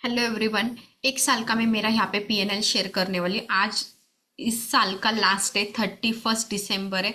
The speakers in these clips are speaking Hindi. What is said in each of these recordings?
Hello everyone. एक साल का मैं मेरा यहाँ पे पीएनएल शेयर करने वाली हूँ। आज इस साल का लास्ट डे 31 दिसंबर है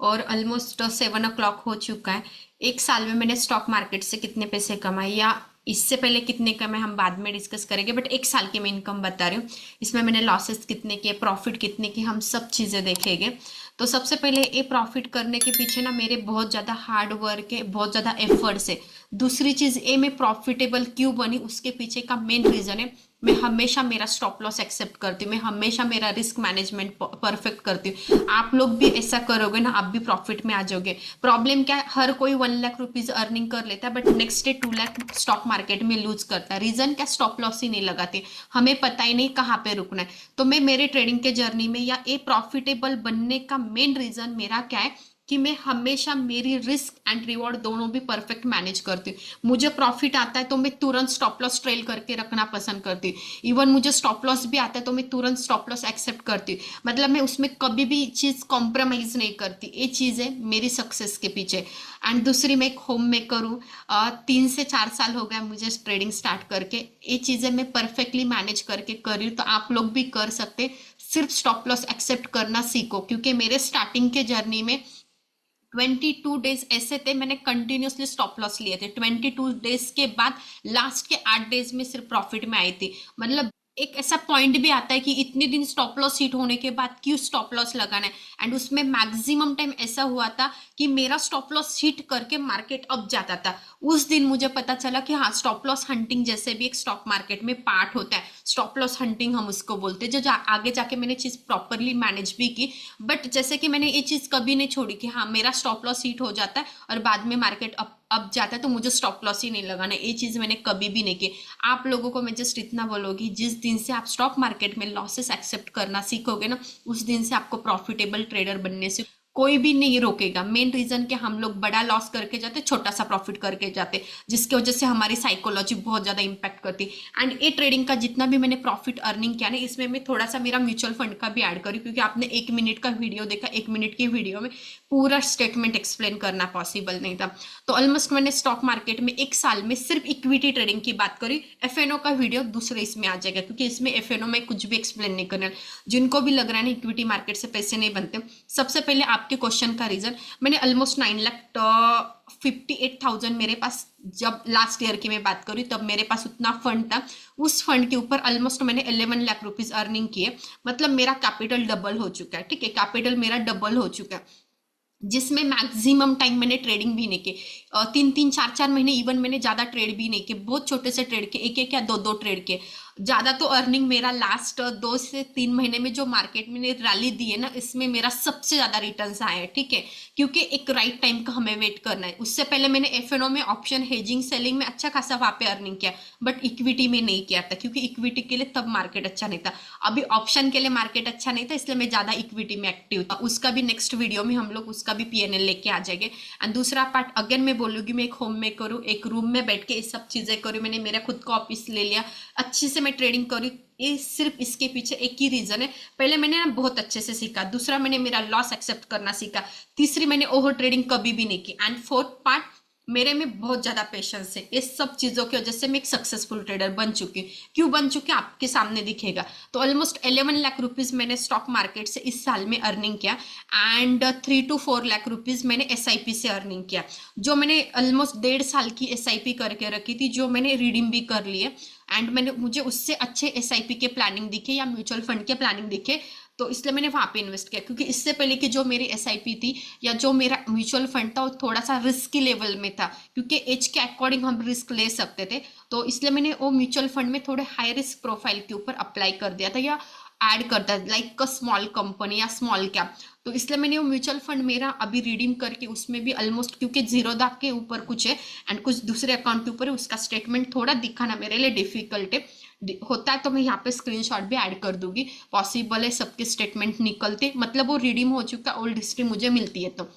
और ऑलमोस्ट 7 o'clock हो चुका है। एक साल में मैंने स्टॉक मार्केट से कितने पैसे कमाए या इससे पहले कितने कमाए हम बाद में डिस्कस करेंगे, बट एक साल की मैं इनकम बता रही हूँ। इसमें मैंने लॉसेस कितने किए, प्रॉफिट कितने किए, हम सब चीज़ें देखेंगे। तो सबसे पहले ये प्रॉफिट करने के पीछे ना मेरे बहुत ज़्यादा हार्ड वर्क है, बहुत ज़्यादा एफर्ट्स है। दूसरी चीज़ ये मैं प्रॉफिटेबल क्यों बनी उसके पीछे का मेन रीज़न है, मैं हमेशा मेरा स्टॉप लॉस एक्सेप्ट करती हूँ, मैं हमेशा मेरा रिस्क मैनेजमेंट परफेक्ट करती हूँ। आप लोग भी ऐसा करोगे ना, आप भी प्रॉफिट में आ जाओगे। प्रॉब्लम क्या है, हर कोई 1 लाख रुपीज अर्निंग कर लेता है but next day 2 lakh stock market में लूज करता है। रीजन क्या, स्टॉप लॉस ही नहीं लगाते, हमें पता ही नहीं कहाँ पे रुकना है। तो मैं मेरे ट्रेडिंग के जर्नी में या ए प्रॉफिटेबल बनने का मेन रीजन मेरा क्या है कि मैं हमेशा मेरी रिस्क एंड रिवॉर्ड दोनों भी परफेक्ट मैनेज करती हूँ। मुझे प्रॉफिट आता है तो मैं तुरंत स्टॉप लॉस ट्रेल करके रखना पसंद करती हूँ। इवन मुझे स्टॉप लॉस भी आता है तो मैं तुरंत स्टॉप लॉस एक्सेप्ट करती हूँ। मतलब मैं उसमें कभी भी चीज़ कॉम्प्रोमाइज नहीं करती। ये चीज़ है मेरी सक्सेस के पीछे। एंड दूसरी, मैं एक होम मेकर हूँ। 3 से 4 साल हो गया मुझे ट्रेडिंग स्टार्ट करके। ये चीज़ें मैं परफेक्टली मैनेज करके कर रही हूँ, तो आप लोग भी कर सकते। सिर्फ स्टॉप लॉस एक्सेप्ट करना सीखो, क्योंकि मेरे स्टार्टिंग के जर्नी में 22 डेज ऐसे थे मैंने कंटिन्यूसली स्टॉप लॉस लिए थे। 22 डेज के बाद लास्ट के 8 डेज में सिर्फ प्रॉफिट में आई थी। मतलब एक ऐसा पॉइंट भी आता है कि इतने दिन स्टॉप लॉस हिट होने के बाद क्यों स्टॉप लॉस लगाना है। एंड उसमें मैक्सिमम टाइम ऐसा हुआ था कि मेरा स्टॉप लॉस हिट करके मार्केट अप जाता था। उस दिन मुझे पता चला कि हाँ, स्टॉप लॉस हंटिंग जैसे भी एक स्टॉक मार्केट में पार्ट होता है। स्टॉप लॉस हंटिंग हम उसको बोलते हैं। आगे जाके मैंने चीज प्रॉपरली मैनेज भी की। बट जैसे कि मैंने ये चीज कभी नहीं छोड़ी कि हाँ, मेरा स्टॉप लॉस हिट हो जाता है और बाद में मार्केट अप जाता है तो मुझे स्टॉप लॉस ही नहीं लगाना, ये चीज मैंने कभी भी नहीं की। आप लोगों को मैं जस्ट इतना बोलूंगी, जिस दिन से आप स्टॉक मार्केट में लॉसेस एक्सेप्ट करना सीखोगे ना, उस दिन से आपको प्रॉफिटेबल ट्रेडर बनने से कोई भी नहीं रोकेगा। मेन रीजन कि हम लोग बड़ा लॉस करके जाते, छोटा सा प्रॉफिट करके जाते, जिसकी वजह से हमारी साइकोलॉजी बहुत ज्यादा इंपैक्ट करती। एंड ये ट्रेडिंग का जितना भी मैंने प्रॉफिट अर्निंग किया ना, इसमें मैं थोड़ा सा मेरा म्यूचुअल फंड का भी ऐड करी, क्योंकि आपने 1 मिनट का वीडियो देखा, 1 मिनट की वीडियो में पूरा स्टेटमेंट एक्सप्लेन करना पॉसिबल नहीं था। तो ऑलमोस्ट मैंने स्टॉक मार्केट में एक साल में सिर्फ इक्विटी ट्रेडिंग की बात करी। एफएनओ का वीडियो दूसरे इसमें आ जाएगा, क्योंकि इसमें एफएनओ में कुछ भी एक्सप्लेन नहीं करना। जिनको भी लग रहा है ना इक्विटी मार्केट से पैसे नहीं बनते, सबसे पहले आपके क्वेश्चन का रीजन, मैंने ऑलमोस्ट 9,58,000 मेरे पास, जब लास्ट ईयर की मैं बात करूँ तब मेरे पास उतना फंड था। उस फंड के ऊपर ऑलमोस्ट मैंने 11 लाख रुपीज अर्निंग किए। मतलब मेरा कैपिटल डबल हो चुका है। ठीक है, कैपिटल मेरा डबल हो चुका है, जिसमें मैक्सिमम टाइम मैंने ट्रेडिंग भी नहीं की। 3-3 4-4 महीने इवन मैंने ज्यादा ट्रेड भी नहीं किए। बहुत छोटे से ट्रेड के, एक एक या दो दो ट्रेड के। ज्यादा तो अर्निंग मेरा लास्ट 2 से 3 महीने में जो मार्केट में रैली दी है ना, इसमें मेरा सबसे ज्यादा रिटर्न्स आए हैं। ठीक है, क्योंकि एक राइट टाइम का हमें वेट करना है। उससे पहले मैंने एफएनओ में ऑप्शन हेजिंग सेलिंग में अच्छा खासा वहां पे अर्निंग किया, बट इक्विटी में नहीं किया था, क्योंकि इक्विटी के लिए तब मार्केट अच्छा नहीं था। अभी ऑप्शन के लिए मार्केट अच्छा नहीं था, इसलिए मैं ज्यादा इक्विटी में एक्टिव था। उसका भी नेक्स्ट वीडियो में हम लोग उसका भी पीएनएल लेके आ जाएंगे। एंड दूसरा पार्ट अगेन मैं बोलूंगी, मैं एक होम मेकर हूँ, एक रूम में बैठ के ये सब चीजें करूँ। मैंने मेरा खुद का ऑफिस ले लिया, अच्छे से मैं ट्रेडिंग करी। ये सिर्फ इसके पीछे एक ही रीजन है, पहले मैंने ना बहुत अच्छे से सीखा, दूसरा मैंने मेरा लॉस एक्सेप्ट करना सीखा, तीसरी मैंने ओवर ट्रेडिंग कभी भी नहीं की, एंड फोर्थ पार्ट मेरे में बहुत ज्यादा पेशेंस है। इस सब चीजों की वजह से मैं एक सक्सेसफुल ट्रेडर बन चुकी हूँ। क्यों बन चुकी हूँ आपके सामने दिखेगा। तो ऑलमोस्ट 11 लाख रुपीज मैंने स्टॉक मार्केट से इस साल में अर्निंग किया। एंड 3 to 4 लाख रुपीज मैंने एसआईपी से अर्निंग किया। जो मैंने ऑलमोस्ट 1.5 साल की एसआईपी करके रखी थी, जो मैंने रिडीम भी कर लिए। एंड मैंने मुझे उससे अच्छे एसआईपी के प्लानिंग दिखे या म्यूचुअल फंड के प्लानिंग दिखे, तो इसलिए मैंने वहां पे इन्वेस्ट किया। क्योंकि इससे पहले की जो मेरी एसआईपी थी या जो मेरा म्यूचुअल फंड था, वो थोड़ा सा रिस्की लेवल में था, क्योंकि एज के अकॉर्डिंग हम रिस्क ले सकते थे। तो इसलिए मैंने वो म्यूचुअल फंड में थोड़े हाई रिस्क प्रोफाइल के ऊपर अप्लाई कर दिया था, या ऐड करता है लाइक स्मॉल कंपनी या स्मॉल कैप। तो इसलिए मैंने वो म्यूचुअल फंड मेरा अभी रिडीम करके उसमें भी ऑलमोस्ट, क्योंकि जीरोधा के ऊपर कुछ है एंड कुछ दूसरे अकाउंट के ऊपर है, उसका स्टेटमेंट थोड़ा दिखाना मेरे लिए डिफिकल्ट है। होता है तो मैं यहाँ पे स्क्रीनशॉट भी ऐड कर दूंगी। पॉसिबल है सबके स्टेटमेंट निकलते, मतलब वो रिडीम हो चुका ओल्ड हिस्ट्री मुझे मिलती है। तो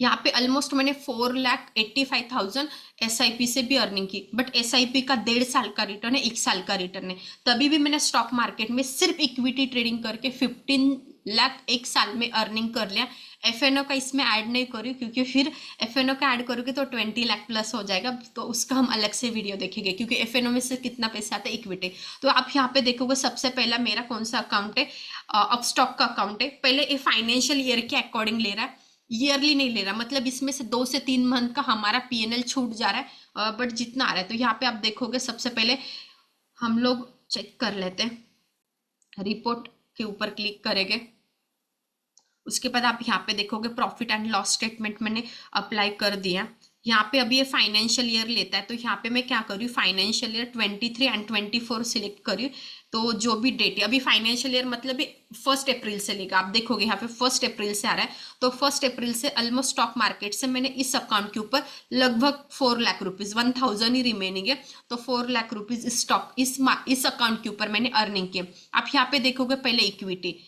यहाँ पे ऑलमोस्ट मैंने 4,85,000 एसआईपी से भी अर्निंग की। बट एसआईपी का 1.5 साल का रिटर्न है, 1 साल का रिटर्न है। तभी भी मैंने स्टॉक मार्केट में सिर्फ इक्विटी ट्रेडिंग करके 15 लाख एक साल में अर्निंग कर लिया। एफएनओ का इसमें ऐड नहीं करूँ, क्योंकि फिर एफएनओ का ऐड करोगे तो 20 लाख प्लस हो जाएगा, तो उसका हम अलग से वीडियो देखेंगे, क्योंकि एफएनओ में से कितना पैसा आता है इक्विटी। तो आप यहाँ पे देखोगे सबसे पहला मेरा कौन सा अकाउंट है, अपस्टॉक का अकाउंट है। पहले ये फाइनेंशियल ईयर के अकॉर्डिंग ले रहा है, ईयरली नहीं ले रहा, मतलब इसमें से 2 से 3 मंथ का हमारा पीएनएल छूट जा रहा है, बट जितना आ रहा है। तो यहाँ पे आप देखोगे सबसे पहले हम लोग चेक कर लेते हैं, रिपोर्ट के ऊपर क्लिक करेंगे, उसके बाद आप यहाँ पे देखोगे प्रॉफिट एंड लॉस स्टेटमेंट मैंने अप्लाई कर दिया। यहाँ पे अभी ये फाइनेंशियल ईयर लेता है, तो यहाँ पे मैं क्या करूँ, फाइनेंशियल ईयर 23 एंड 24 सिलेक्ट करूँ। तो जो भी डेट है, अभी फाइनेंशियल ईयर मतलब 1 अप्रैल से लेगा, आप देखोगे यहाँ पे 1 अप्रैल से आ रहा है। तो 1 अप्रैल से ऑलमोस्ट स्टॉक मार्केट से मैंने इस अकाउंट के ऊपर लगभग 4 लाख रुपीज, 1000 ही रिमेनिंग है, तो 4 लाख रुपीज स्टॉक इस अकाउंट के ऊपर मैंने अर्निंग किया। आप यहाँ पे देखोगे पहले इक्विटी,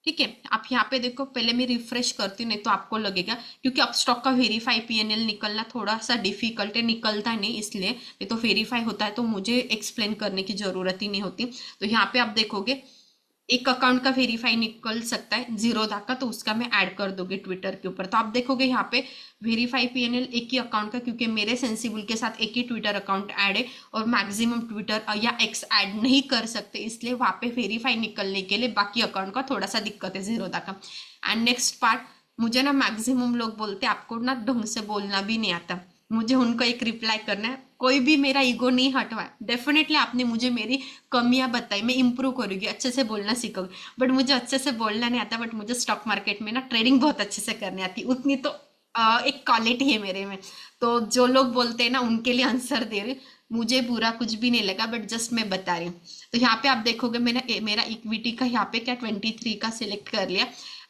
ठीक है, आप यहाँ पे देखो, पहले मैं रिफ्रेश करती हूँ, नहीं तो आपको लगेगा, क्योंकि अब स्टॉक का वेरीफाई पीएनएल निकलना थोड़ा सा डिफिकल्ट है, निकलता नहीं, इसलिए ये तो वेरीफाई होता है, तो मुझे एक्सप्लेन करने की जरूरत ही नहीं होती। तो यहाँ पे आप देखोगे एक अकाउंट का वेरीफाई निकल सकता है जीरोधा का, तो उसका मैं ऐड कर दोगे ट्विटर के ऊपर। तो आप देखोगे यहाँ पे वेरीफाई पीएनएल एक ही अकाउंट का, क्योंकि मेरे सेंसिबल के साथ एक ही ट्विटर अकाउंट ऐड है, और मैक्सिमम ट्विटर या एक्स ऐड नहीं कर सकते, इसलिए वहाँ पे वेरीफाई निकलने के लिए बाकी अकाउंट का थोड़ा सा दिक्कत है जीरोधा का। एंड नेक्स्ट पार्ट, मुझे ना मैक्सिमम लोग बोलते आपको ना ढंग से बोलना भी नहीं आता, मुझे उनको एक रिप्लाई करना है। कोई भी मेरा ईगो नहीं हटवाए, डेफिनेटली आपने मुझे मेरी कमियां बताई, मैं इंप्रूव करूंगी, अच्छे से बोलना सीखूंगी, बट मुझे अच्छे से बोलना नहीं आता। बट मुझे स्टॉक मार्केट में ना ट्रेडिंग बहुत अच्छे से करनी आती, उतनी तो एक क्वालिटी है मेरे में। तो जो लोग बोलते हैं ना उनके लिए आंसर दे रही हूँ, मुझे बुरा कुछ भी नहीं लगा, बट जस्ट मैं बता रही हूँ। तो यहाँ पे आप देखोगे मैंने मेरा इक्विटी का यहाँ पे क्या 23 का सिलेक्ट कर लिया,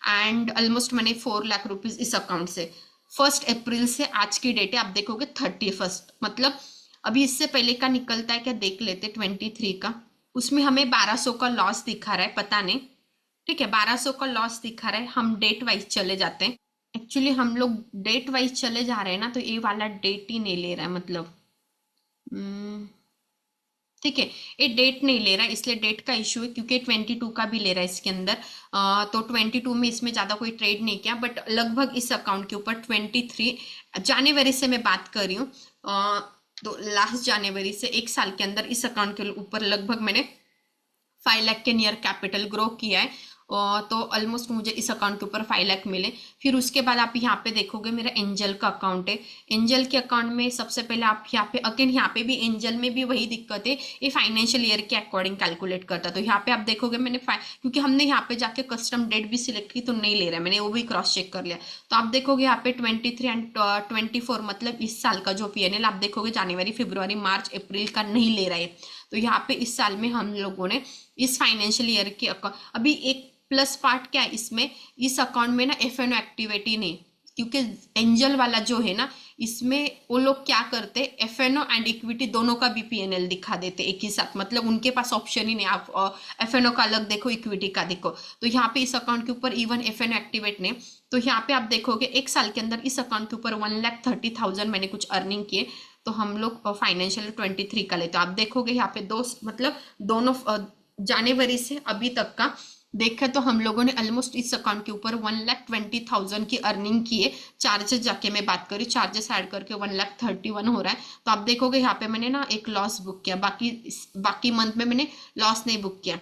एंड ऑलमोस्ट मैंने 4 लाख रुपीज इस अकाउंट से 1 अप्रैल से आज की डेट है, आप देखोगे 31, मतलब अभी इससे पहले का निकलता है क्या देख लेते, 23 का, उसमें हमें 1200 का लॉस दिखा रहा है, पता नहीं, ठीक है 1200 का लॉस दिखा रहा है। हम डेट वाइज चले जाते हैं, एक्चुअली हम लोग डेट वाइज चले जा रहे हैं ना, तो ये वाला डेट ही नहीं ले रहा है, मतलब ठीक है, ये डेट नहीं ले रहा है, इसलिए डेट का इशू है, क्योंकि 22 का भी ले रहा है इसके अंदर। तो 22 में इसमें ज़्यादा कोई ट्रेड नहीं किया, बट लगभग इस अकाउंट के ऊपर 23 जनवरी से मैं बात कर रही हूँ, तो लास्ट जनवरी से 1 साल के अंदर इस अकाउंट के ऊपर लगभग मैंने 5 लाख के नियर कैपिटल ग्रो किया है। तो ऑलमोस्ट मुझे इस अकाउंट के ऊपर 5 लाख मिले। फिर उसके बाद आप यहाँ पे देखोगे मेरा एंजल का अकाउंट है, एंजल के अकाउंट में सबसे पहले आप यहाँ पे अगेन, यहाँ पे भी एंजल में भी वही दिक्कत है, ये फाइनेंशियल ईयर के अकॉर्डिंग कैलकुलेट करता। तो यहाँ पे आप देखोगे मैंने क्योंकि हमने यहाँ पे जाके कस्टम डेट भी सिलेक्ट की, तो नहीं ले रहा है, मैंने वो भी क्रॉस चेक कर लिया। तो आप देखोगे यहाँ पे 23 एंड 24, मतलब इस साल का जो पीएनएल आप देखोगे जनवरी फरवरी मार्च अप्रैल का नहीं ले रहा है। तो यहाँ पे इस साल में हम लोगों ने इस फाइनेंशियल ईयर के अकाउंट, अभी एक प्लस पार्ट क्या है इसमें, इस अकाउंट में ना एफएनओ एक्टिविटी नहीं, क्योंकि एंजल वाला जो है ना, इसमें वो लोग क्या करते हैं, एफएनओ एंड इक्विटी दोनों का भी पीएनएल दिखा देते एक ही साथ, मतलब उनके पास ऑप्शन ही नहीं, आप एफएनओ का अलग देखो, इक्विटी का देखो। तो यहाँ पे इस अकाउंट के ऊपर इवन एफएनओ एक्टिवेट नहीं, तो यहाँ पे आप देखोगे 1 साल के अंदर इस अकाउंट के ऊपर 1,30,000 मैंने कुछ अर्निंग किए। तो हम लोग फाइनेंशियल 23 का लेते, तो आप देखोगे यहाँ पे मतलब दोनों जनवरी से अभी तक का देखा, तो हम लोगों ने ऑलमोस्ट इस अकाउंट के ऊपर 1,20,000 की अर्निंग की है। चार्जेस जाके मैं बात करी, चार्जेस ऐड करके 1,31 हो रहा है। तो आप देखोगे यहाँ पे मैंने ना एक लॉस बुक किया, बाकी मंथ में मैंने लॉस नहीं बुक किया,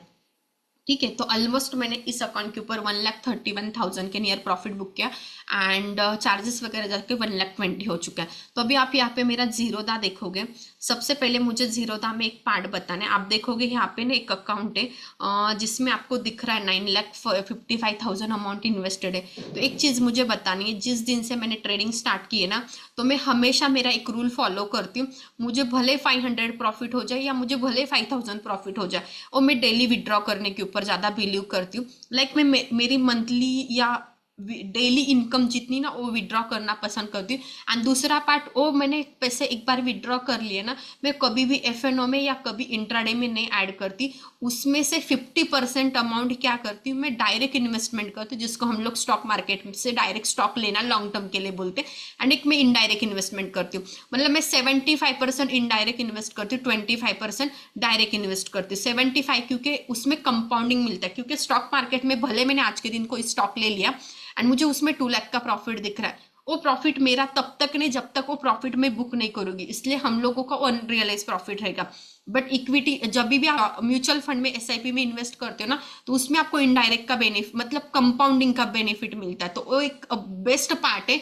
ठीक है। तो ऑलमोस्ट मैंने इस अकाउंट के ऊपर 1,31,000 के नियर प्रॉफिट बुक किया, एंड चार्जेस वगैरह जाके 1,20,000 हो चुका है। तो अभी आप यहाँ पे मेरा जीरोधा देखोगे, सबसे पहले मुझे जीरोधा में एक पार्ट बताना है। आप देखोगे यहाँ पे ना एक अकाउंट है जिसमें आपको दिख रहा है 9,55,000 अमाउंट इन्वेस्टेड है। तो एक चीज़ मुझे बतानी है, जिस दिन से मैंने ट्रेडिंग स्टार्ट की है ना, तो मैं हमेशा मेरा एक रूल फॉलो करती हूँ, मुझे भले 500 प्रॉफिट हो जाए या मुझे भले 5,000 प्रॉफिट हो जाए, और मैं डेली विड्रॉ करने के ऊपर ज़्यादा बिलीव करती हूँ। लाइक मैं मेरी मंथली या डेली इनकम जितनी ना वो विड्रॉ करना पसंद करती हूँ। एंड दूसरा पार्ट, वो मैंने पैसे एक बार विड्रॉ कर लिए ना, मैं कभी भी एफएनओ में या कभी इंट्राडे में नहीं ऐड करती, उसमें से 50% अमाउंट क्या करती हूँ मैं, डायरेक्ट इन्वेस्टमेंट करती हूँ, जिसको हम लोग स्टॉक मार्केट से डायरेक्ट स्टॉक लेना लॉन्ग टर्म के लिए बोलते हैं। एंड एक मैं इनडायरेक्ट इन्वेस्टमेंट करती हूँ, मतलब मैं 75% इनडायरेक्ट इन्वेस्ट करती हूँ, 25% डायरेक्ट इन्वेस्ट करती हूँ। 75 क्योंकि उसमें कंपाउंडिंग मिलता है, क्योंकि स्टॉक मार्केट में भले मैंने आज के दिन कोई स्टॉक ले लिया एंड मुझे उसमें 2 लाख का प्रॉफिट दिख रहा है। वो प्रॉफिट मेरा तब तक नहीं जब तक वो प्रॉफिट में बुक नहीं करूंगी, इसलिए हम लोगों का अनरियलाइज प्रॉफिट रहेगा। बट इक्विटी जब भी आप म्यूचुअल फंड में एसआईपी में इन्वेस्ट करते हो ना, तो उसमें आपको इनडायरेक्ट का बेनिफिट मतलब कंपाउंडिंग का बेनिफिट मिलता है, तो वो एक बेस्ट पार्ट है।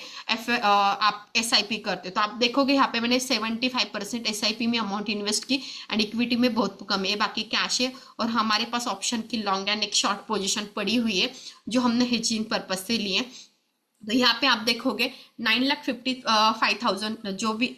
आप एसआईपी करते हो तो आप देखोगे यहाँ पे मैंने 75% एसआईपी में अमाउंट इन्वेस्ट की एंड इक्विटी में बहुत कम है, बाकी कैश है। और हमारे पास ऑप्शन की लॉन्ग एंड एक शॉर्ट पोजिशन पड़ी हुई है जो हमने हेजिंग पर्पज से लिए। तो यहाँ पे आप देखोगे 9,55,000 जो भी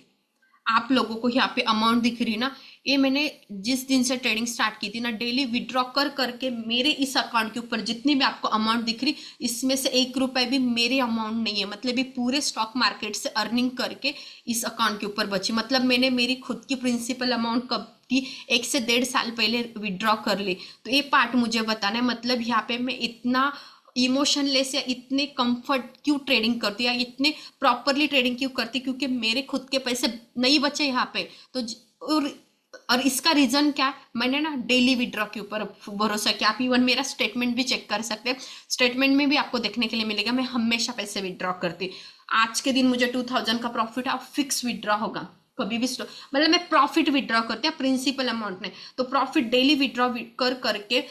आप लोगों को यहाँ पे अमाउंट दिख रही ना, ये मैंने जिस दिन से ट्रेडिंग स्टार्ट की थी ना, डेली विड्रॉ कर करके मेरे इस अकाउंट के ऊपर जितनी भी आपको अमाउंट दिख रही, इसमें से 1 रुपए भी मेरे अमाउंट नहीं है। मतलब ये पूरे स्टॉक मार्केट से अर्निंग करके इस अकाउंट के ऊपर बची। मतलब मैंने मेरी खुद की प्रिंसिपल अमाउंट कब की 1 से 1.5 साल पहले विड्रॉ कर ली। तो ये पार्ट मुझे बताना है, मतलब यहाँ पे मैं इतना इमोशनलेस या इतने कंफर्ट क्यों ट्रेडिंग करती या इतने प्रॉपरली ट्रेडिंग क्यों करती, क्योंकि मेरे खुद के पैसे नहीं बचे यहाँ पे। तो और इसका रीजन क्या है, मैंने ना डेली विड्रॉ के ऊपर भरोसा किया। आप इवन मेरा स्टेटमेंट भी चेक कर सकते हैं, स्टेटमेंट में भी आपको देखने के लिए मिलेगा मैं हमेशा पैसे विड्रॉ करती। आज के दिन मुझे 2,000 का प्रॉफिट है, फिक्स विड्रॉ होगा कभी भी मतलब मैं प्रॉफिट विड्रॉ करती हूँ प्रिंसिपल अमाउंट में। तो प्रॉफिट डेली विड्रॉ कर करके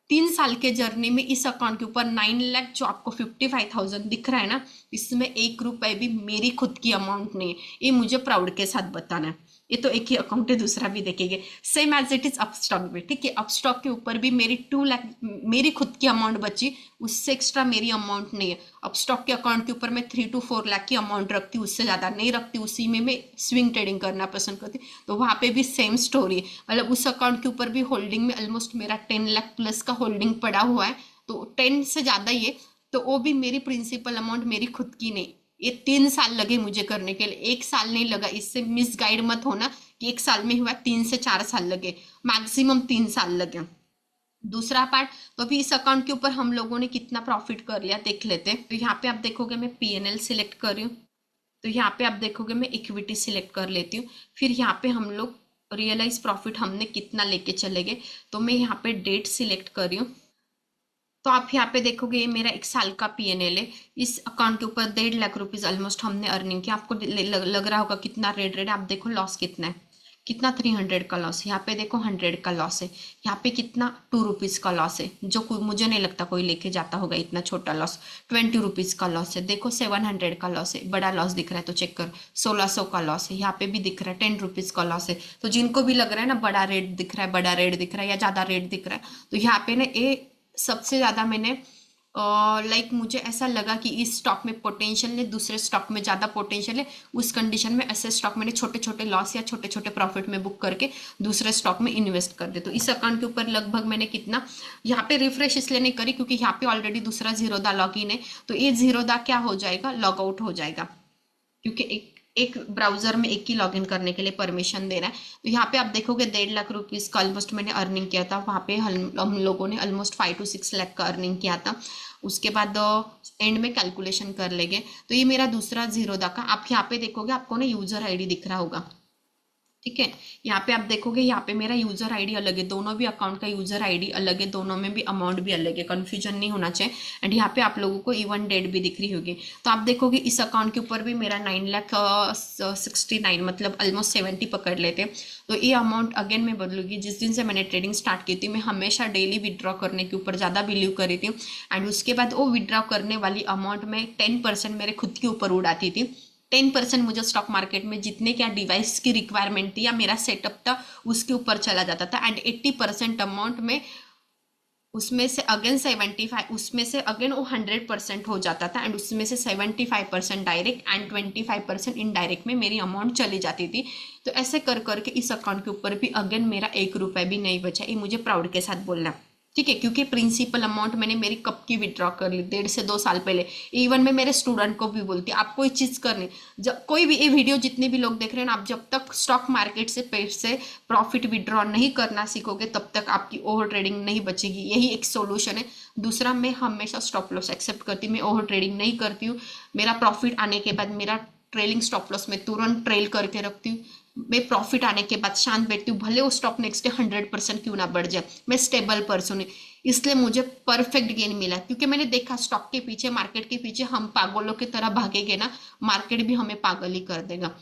3 साल के जर्नी में इस अकाउंट के ऊपर 9 लाख जो आपको 55,000 दिख रहा है ना, इसमें 1 रुपए भी मेरी खुद की अमाउंट नहीं है। ये मुझे प्राउड के साथ बताना है। ये तो एक ही अकाउंट है, दूसरा भी देखेंगे same as it is Upstox भी, ठीक है। अपस्टॉक के ऊपर भी मेरी 2 लाख मेरी खुद की अमाउंट बची, उससे एक्स्ट्रा मेरी अमाउंट नहीं है। अपस्टॉक के अकाउंट के ऊपर मैं 3 to 4 लाख की अमाउंट रखती हूँ, उससे ज़्यादा नहीं रखती। उसी में मैं स्विंग ट्रेडिंग करना पसंद करती। तो वहाँ पे भी सेम स्टोरी है, मतलब उस अकाउंट के ऊपर भी होल्डिंग में ऑलमोस्ट मेरा 10 लाख प्लस का होल्डिंग पड़ा हुआ है, तो 10 से ज़्यादा ही है। तो वो भी मेरी प्रिंसिपल अमाउंट मेरी खुद की नहीं। ये 3 साल लगे मुझे करने के लिए, 1 साल नहीं लगा। इससे मिसगाइड मत होना कि 1 साल में हुआ, 3 से 4 साल लगे, मैक्सिमम 3 साल लगे। दूसरा पार्ट, तो अभी इस अकाउंट के ऊपर हम लोगों ने कितना प्रॉफिट कर लिया देख लेते हैं। तो यहाँ पे आप देखोगे मैं पीएनएल सिलेक्ट कर रही हूँ, तो यहाँ पे आप देखोगे मैं इक्विटी सिलेक्ट कर लेती हूँ। फिर यहाँ पे हम लोग रियलाइज प्रॉफिट हमने कितना लेके चले गए, तो मैं यहाँ पे डेट सिलेक्ट कर रही हूँ। तो आप यहाँ पे देखोगे ये मेरा 1 साल का पीएनएल है। इस अकाउंट के ऊपर 1.5 लाख रुपीज ऑलमोस्ट हमने अर्निंग किया। आपको लग रहा होगा कितना रेड रेड, आप देखो लॉस कितना है, कितना 300 का लॉस। यहाँ पे देखो 100 का लॉस है, यहाँ पे कितना 2 रुपीज का लॉस है, जो मुझे नहीं लगता कोई लेके जाता होगा इतना छोटा लॉस। 20 रुपीज का लॉस है, देखो 700 का लॉस है, बड़ा लॉस दिख रहा है तो चेक कर। 1600 का लॉस है, यहाँ पे भी दिख रहा है 10 रुपीज का लॉस है। तो जिनको भी लग रहा है ना बड़ा रेट दिख रहा है, बड़ा रेट दिख रहा है या ज्यादा रेट दिख रहा है, तो यहाँ पे ना ये सबसे ज्यादा मैंने मुझे ऐसा लगा कि इस स्टॉक में पोटेंशियल है, दूसरे स्टॉक में ज़्यादा पोटेंशियल है। उस कंडीशन में ऐसे स्टॉक मैंने छोटे छोटे लॉस या छोटे छोटे प्रॉफिट में बुक करके दूसरे स्टॉक में इन्वेस्ट कर दे। तो इस अकाउंट के ऊपर लगभग मैंने कितना, यहाँ पे रिफ्रेश इसलिए नहीं करी क्योंकि यहाँ पे ऑलरेडी दूसरा जीरोदा लॉग इन है, तो ये जीरोदा क्या हो जाएगा, लॉग आउट हो जाएगा, क्योंकि एक ब्राउजर में एक ही लॉगिन करने के लिए परमिशन दे रहा है। तो यहाँ पे आप देखोगे 1.5 लाख रुपीज का ऑलमोस्ट मैंने अर्निंग किया था। वहाँ पे हम लोगों ने ऑलमोस्ट 5 to 6 लाख का अर्निंग किया था। उसके बाद एंड में कैलकुलेशन कर लेंगे। तो ये मेरा दूसरा जीरोदा का, आप यहाँ पे देखोगे आपको ना यूजर आईडी दिख रहा होगा, ठीक है। यहाँ पे आप देखोगे यहाँ पे मेरा यूजर आईडी अलग है, दोनों भी अकाउंट का यूजर आईडी अलग है, दोनों में भी अमाउंट भी अलग है, कंफ्यूजन नहीं होना चाहिए। एंड यहाँ पे आप लोगों को इवन डेट भी दिख रही होगी। तो आप देखोगे इस अकाउंट के ऊपर भी मेरा 9,69 मतलब ऑलमोस्ट 70 पकड़ लेते। तो ये अमाउंट अगेन मैं बदलूंगी। जिस दिन से मैंने ट्रेडिंग स्टार्ट की थी मैं हमेशा डेली विड्रॉ करने के ऊपर ज़्यादा बिलीव करी थी। एंड उसके बाद वो विड्रॉ करने वाली अमाउंट में 10% मेरे खुद के ऊपर उड़ाती थी। 10% मुझे स्टॉक मार्केट में जितने क्या डिवाइस की रिक्वायरमेंट थी या मेरा सेटअप था उसके ऊपर चला जाता था। एंड 80% अमाउंट में उसमें से अगेन 75 उसमें से अगेन वो 100% हो जाता था। एंड उसमें से 75% डायरेक्ट एंड 25% इनडायरेक्ट में मेरी अमाउंट चली जाती थी। तो ऐसे कर करके इस अकाउंट के ऊपर भी अगेन मेरा 1 रुपये भी नहीं बचा। ये मुझे प्राउड के साथ बोलना, ठीक है, क्योंकि प्रिंसिपल अमाउंट मैंने मेरी कब की विड्रॉ कर ली 1.5 से 2 साल पहले। इवन मैं मेरे स्टूडेंट को भी बोलती आप कोई चीज़ करनी, जब कोई भी ये वीडियो जितने भी लोग देख रहे हैं ना, आप जब तक स्टॉक मार्केट से पैसे प्रॉफिट विड्रॉ नहीं करना सीखोगे तब तक आपकी ओवर ट्रेडिंग नहीं बचेगी। यही एक सोल्यूशन है। दूसरा, मैं हमेशा स्टॉप लॉस एक्सेप्ट करती हूँ, मैं ओवर ट्रेडिंग नहीं करती हूँ। मेरा प्रॉफिट आने के बाद मेरा ट्रेलिंग स्टॉप लॉस में तुरंत ट्रेल करके रखती हूँ। मैं प्रॉफिट आने के बाद शांत बैठती हूँ, भले वो स्टॉक नेक्स्ट डे 100% क्यों ना बढ़ जाए, मैं स्टेबल पर्सन हूँ। इसलिए मुझे परफेक्ट गेन मिला, क्योंकि मैंने देखा स्टॉक के पीछे, मार्केट के पीछे हम पागलों की तरह भागेंगे ना, मार्केट भी हमें पागल ही कर देगा।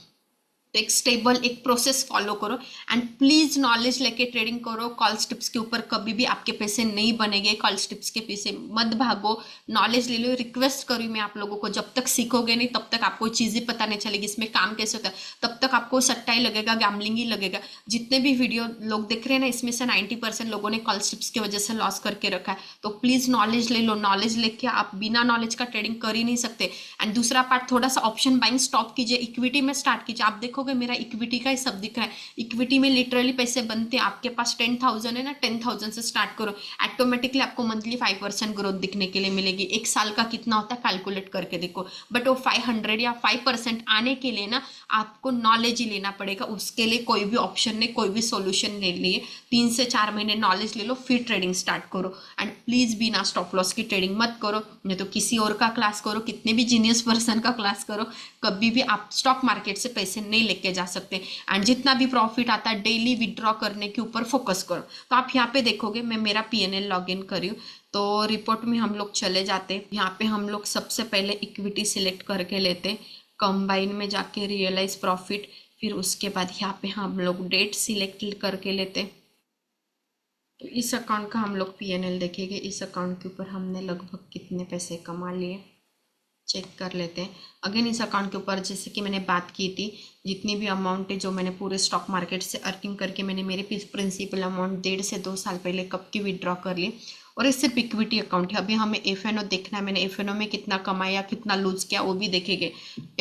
तो एक स्टेबल एक प्रोसेस फॉलो करो एंड प्लीज नॉलेज लेके ट्रेडिंग करो। कॉल्स टिप्स के ऊपर कभी भी आपके पैसे नहीं बनेंगे, कॉल्स टिप्स के पीछे मत भागो, नॉलेज ले लो। रिक्वेस्ट करूँ मैं आप लोगों को, जब तक सीखोगे नहीं तब तक आपको चीजें पता नहीं चलेगी इसमें काम कैसे होता है, तब तक आपको सट्टा ही लगेगा, गैम्बलिंग ही लगेगा। जितने भी वीडियो लोग देख रहे हैं ना, इसमें से 90% लोगों ने कॉल्स टिप्स की वजह से लॉस करके रखा है। तो प्लीज नॉलेज ले लो, नॉलेज लेके आप बिना नॉलेज का ट्रेडिंग कर ही नहीं सकते। एंड दूसरा पार्ट, थोड़ा सा ऑप्शन बाइंग स्टॉप कीजिए, इक्विटी में स्टार्ट कीजिए। आप देखोगे मेरा इक्विटी का ही सब दिख रहा है, इक्विटी में लिटरली पैसे बनते हैं। आपके पास 10,000 है ना, 10,000 से स्टार्ट करो, ऑटोमेटिकली आपको मंथली 5% ग्रोथ दिखने के लिए मिलेगी। एक साल का कितना होता है कैलकुलेट करके देखो। बट वो 500 या 5% आने के लिए ना आपको नॉलेज ही लेना पड़ेगा, उसके लिए कोई भी ऑप्शन नहीं, कोई भी सोल्यूशन नहीं लिए। 3 से 4 महीने नॉलेज ले लो, फिर ट्रेडिंग स्टार्ट करो। एंड प्लीज बिना स्टॉप लॉस की ट्रेडिंग मत करो, नहीं तो किसी और का क्लास करो, कितने भी जीनियस पर्सन का क्लास करो, कभी भी आप स्टॉक मार्केट से पैसे नहीं लेके जा सकते। एंड जितना भी प्रॉफिट आता है डेली विड्रॉ करने के ऊपर फोकस करो। तो आप यहाँ पे देखोगे मैं मेरा PNL लॉग इन करी हूँ, तो रिपोर्ट में हम लोग चले जाते हैं। यहाँ पे हम लोग सबसे पहले इक्विटी सिलेक्ट करके लेते, कंबाइन में जाके रियलाइज प्रॉफिट, फिर उसके बाद यहाँ पे हम लोग डेट सिलेक्ट करके लेते। तो इस अकाउंट का हम लोग PNL देखेंगे, इस अकाउंट के ऊपर हमने लगभग कितने पैसे कमा लिए चेक कर लेते हैं। अगेन इस अकाउंट के ऊपर जैसे कि मैंने बात की थी, जितनी भी अमाउंट है जो मैंने पूरे स्टॉक मार्केट से अर्निंग करके मैंने मेरे प्रिंसिपल अमाउंट 1.5 से 2 साल पहले कब की विड्रॉ कर ली। और ये सिर्फ इक्विटी अकाउंट है। अभी हमें FNO देखना है, मैंने FNO में कितना कमाया, कितना लूज किया वो भी देखेंगे।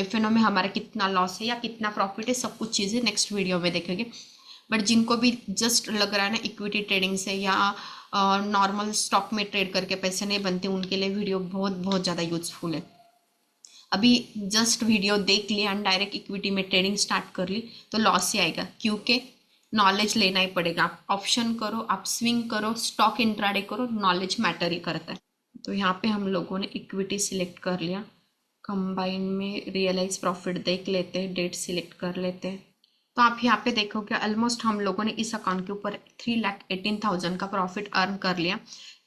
FNO में हमारा कितना लॉस है या कितना प्रॉफिट है, सब कुछ चीज़ें नेक्स्ट वीडियो में देखेंगे। बट जिनको भी जस्ट लग रहा है ना इक्विटी ट्रेडिंग से या नॉर्मल स्टॉक में ट्रेड करके पैसे नहीं बनते, उनके लिए वीडियो बहुत बहुत ज़्यादा यूजफुल है। अभी जस्ट वीडियो देख लिया एंड डायरेक्ट इक्विटी में ट्रेडिंग स्टार्ट कर ली तो लॉस ही आएगा, क्योंकि नॉलेज लेना ही पड़ेगा। आप ऑप्शन करो, आप स्विंग करो, स्टॉक इंट्राडे करो, नॉलेज मैटर ही करता है। तो यहाँ पे हम लोगों ने इक्विटी सिलेक्ट कर लिया, कंबाइन में रियलाइज प्रॉफिट देख लेते हैं, डेट सिलेक्ट कर लेते हैं। तो आप यहाँ पे देखोगे ऑलमोस्ट हम लोगों ने इस अकाउंट के ऊपर 3,18,000 का प्रॉफिट अर्न कर लिया।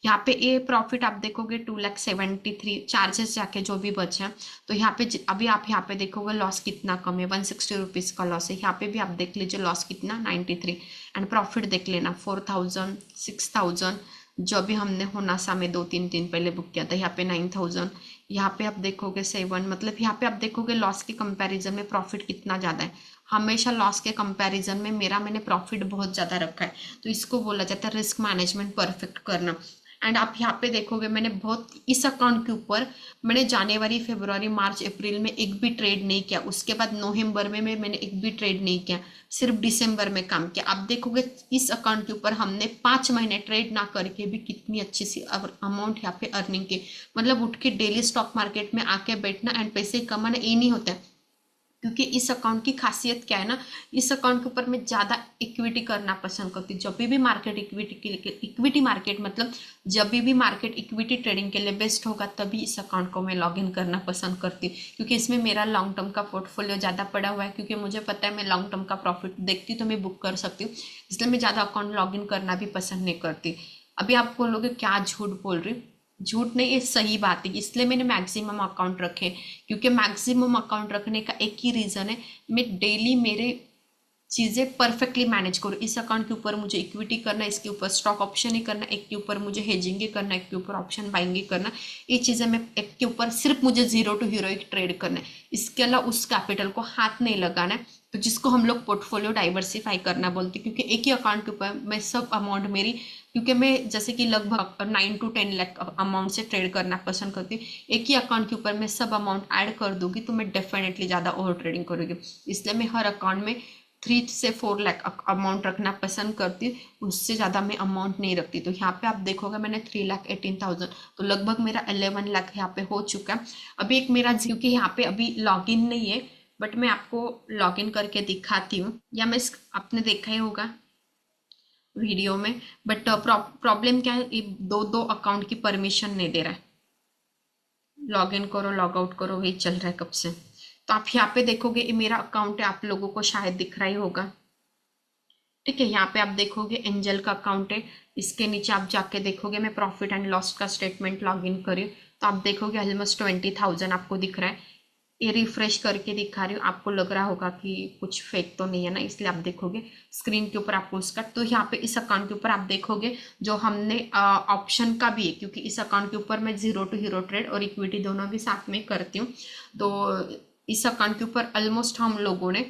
यहाँ पे ये प्रॉफिट आप देखोगे 2,73,000 चार्जेस जाके जो भी बचे हैं। तो यहाँ पे अभी आप यहाँ पे देखोगे लॉस कितना कम है, 160 रुपीज़ का लॉस है। यहाँ पे भी आप देख लीजिए लॉस कितना 93, एंड प्रॉफिट देख लेना 4,000 6,000, जो भी हमने होनासा में 2-3 दिन पहले बुक किया था। यहाँ पे 9,000, यहाँ पे आप देखोगे 7, मतलब यहाँ पे आप देखोगे लॉस के कंपैरिजन में प्रॉफिट कितना ज़्यादा है। हमेशा लॉस के कंपैरिजन में मैंने प्रॉफिट बहुत ज़्यादा रखा है, तो इसको बोला जाता है रिस्क मैनेजमेंट परफेक्ट करना। एंड आप यहाँ पे देखोगे मैंने बहुत इस अकाउंट के ऊपर मैंने जनवरी फरवरी मार्च अप्रैल में एक भी ट्रेड नहीं किया, उसके बाद नवंबर में मैंने एक भी ट्रेड नहीं किया, सिर्फ दिसंबर में काम किया। आप देखोगे इस अकाउंट के ऊपर हमने 5 महीने ट्रेड ना करके भी कितनी अच्छी सी अमाउंट यहाँ पे अर्निंग की। मतलब उठ के डेली स्टॉक मार्केट में आके बैठना एंड पैसे कमाना ये नहीं होता है, क्योंकि इस अकाउंट की खासियत क्या है ना, इस अकाउंट के ऊपर मैं ज़्यादा इक्विटी करना पसंद करती हूँ। जब भी मार्केट इक्विटी मार्केट मतलब जब भी मार्केट इक्विटी ट्रेडिंग के लिए बेस्ट होगा तभी इस अकाउंट को मैं लॉग इन करना पसंद करती हूँ, क्योंकि इसमें मेरा लॉन्ग टर्म का पोर्टफोलियो ज़्यादा पड़ा हुआ है। क्योंकि मुझे पता है मैं लॉन्ग टर्म का प्रॉफिट देखती हूँ तो मैं बुक कर सकती हूँ, इसलिए मैं ज़्यादा अकाउंट लॉग इन करना भी पसंद नहीं करती। अभी आप बोलोगे क्या झूठ बोल रही हूँ, झूठ नहीं, ये सही बात है। इसलिए मैंने मैक्सिमम अकाउंट रखे, क्योंकि मैक्सिमम अकाउंट रखने का एक ही रीज़न है, मैं डेली मेरे चीज़ें परफेक्टली मैनेज करूँ। इस अकाउंट के ऊपर मुझे इक्विटी करना, इसके ऊपर स्टॉक ऑप्शन ही करना, एक के ऊपर मुझे हेजिंग ही करना, एक के ऊपर ऑप्शन बाइंग ही करना। ये चीज़ें मैं एक के ऊपर सिर्फ मुझे 0 to हीरोइक ट्रेड करना है, इसके अलावा उस कैपिटल को हाथ नहीं लगाना है। तो जिसको हम लोग पोर्टफोलियो डाइवर्सिफाई करना बोलते हैं, क्योंकि एक ही अकाउंट के ऊपर मैं सब अमाउंट मेरी, क्योंकि मैं जैसे कि लगभग 9 to 10 लाख अमाउंट से ट्रेड करना पसंद करती हूँ, एक ही अकाउंट के ऊपर मैं सब अमाउंट ऐड कर दूंगी तो मैं डेफिनेटली ज़्यादा ओवर ट्रेडिंग करूँगी। इसलिए मैं हर अकाउंट में 3 से 4 लाख अमाउंट रखना पसंद करती हूँ, उससे ज़्यादा मैं अमाउंट नहीं रखती। तो यहाँ पे आप देखोगे मैंने 3,18,000, तो लगभग मेरा 11 लाख यहाँ पे हो चुका है। अभी एक मेरा क्योंकि यहाँ पे अभी लॉगिन नहीं है, बट मैं आपको लॉगिन करके दिखाती हूँ, या मैं आपने देखा ही होगा वीडियो में। बट प्रॉब्लम क्या है, ये दो दो अकाउंट की परमिशन नहीं दे रहा है। लॉग इन करो लॉग आउट करो वही चल रहा है कब से। तो आप यहाँ पे देखोगे ये मेरा अकाउंट है, आप लोगों को शायद दिख रहा ही होगा। ठीक है, यहाँ पे आप देखोगे एंजल का अकाउंट है, इसके नीचे आप जाके देखोगे, मैं प्रॉफिट एंड लॉस का स्टेटमेंट लॉग इन करी तो आप देखोगे ऑलमोस्ट 20,000 आपको दिख रहा है। ये रिफ्रेश करके दिखा रही हूँ, आपको लग रहा होगा कि कुछ फेक तो नहीं है ना, इसलिए आप देखोगे स्क्रीन के ऊपर आपको उसका, तो यहाँ पे इस अकाउंट के ऊपर आप देखोगे जो हमने ऑप्शन का भी है, क्योंकि इस अकाउंट के ऊपर मैं जीरो टू हीरो ट्रेड और इक्विटी दोनों भी साथ में करती हूँ। तो इस अकाउंट के ऊपर ऑलमोस्ट हम लोगों ने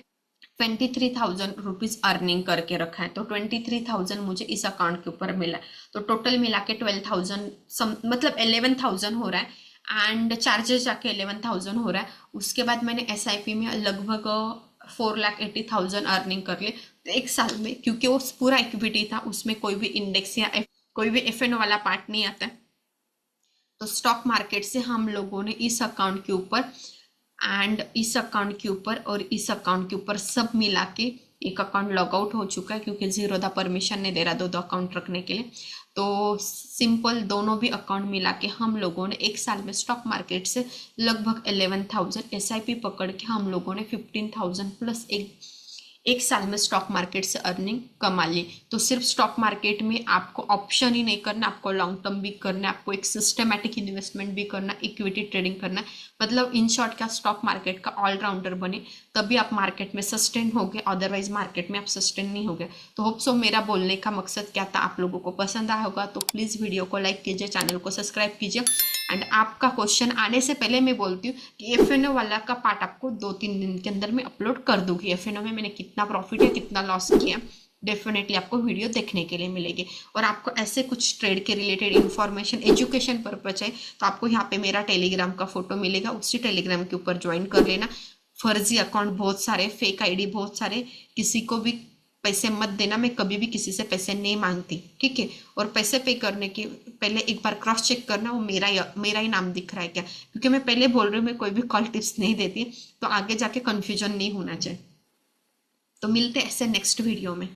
23,000 रुपीज अर्निंग करके रखा है, तो 23,000 मुझे इस अकाउंट के ऊपर मिला है। तो टोटल मिला के 12,000 मतलब 11,000 हो रहा है एंड चार्जेस जाके 11,000 हो रहा है। उसके बाद मैंने SIP में लगभग 4,80,000 अर्निंग कर ली। तो एक साल में, क्योंकि वो पूरा इक्विटी था, उसमें कोई भी इंडेक्स या कोई भी FN वाला पार्ट नहीं आता है, तो स्टॉक मार्केट से हम लोगों ने इस अकाउंट के ऊपर एंड इस अकाउंट के ऊपर और इस अकाउंट के ऊपर सब मिला के एक अकाउंट लॉग आउट हो चुका है, क्योंकि जीरोदा परमिशन नहीं दे रहा दो अकाउंट रखने के लिए। तो सिंपल दोनों भी अकाउंट मिला के हम लोगों ने एक साल में स्टॉक मार्केट से लगभग 11,000, SIP पकड़ के हम लोगों ने 15,000 प्लस एक साल में स्टॉक मार्केट से अर्निंग कमा ली। तो सिर्फ स्टॉक मार्केट में आपको ऑप्शन ही नहीं करना, आपको लॉन्ग टर्म भी करना है, आपको एक सिस्टमेटिक इन्वेस्टमेंट भी करना, इक्विटी ट्रेडिंग करना है। मतलब इन शॉर्ट क्या, स्टॉक मार्केट का ऑलराउंडर बने, तभी आप मार्केट में सस्टेन हो गए, अदरवाइज मार्केट में आप सस्टेन नहीं हो गए। तो होप सो मेरा बोलने का मकसद क्या था आप लोगों को पसंद आया होगा। तो प्लीज़ वीडियो को लाइक कीजिए, चैनल को सब्सक्राइब कीजिए। एंड आपका क्वेश्चन आने से पहले मैं बोलती हूँ कि FNO वाला का पार्ट आपको 2-3 दिन के अंदर मैं अपलोड कर दूंगी। FNO में मैंने कितना प्रॉफिट है, कितना लॉस किया, डेफिनेटली आपको वीडियो देखने के लिए मिलेगी। और आपको ऐसे कुछ ट्रेड के रिलेटेड इन्फॉर्मेशन, एजुकेशन पर्पज है, तो आपको यहाँ पे मेरा टेलीग्राम का फोटो मिलेगा, उसी टेलीग्राम के ऊपर ज्वाइन कर लेना। फर्जी अकाउंट बहुत सारे, फेक ID बहुत सारे, किसी को भी पैसे मत देना। मैं कभी भी किसी से पैसे नहीं मांगती, ठीक है। और पैसे पे करने के पहले एक बार क्रॉस चेक करना वो मेरा ही नाम दिख रहा है क्या, क्योंकि मैं पहले बोल रही हूँ मैं कोई भी कॉल टिप्स नहीं देती, तो आगे जाके कन्फ्यूजन नहीं होना चाहिए। तो मिलते हैं ऐसे नेक्स्ट वीडियो में।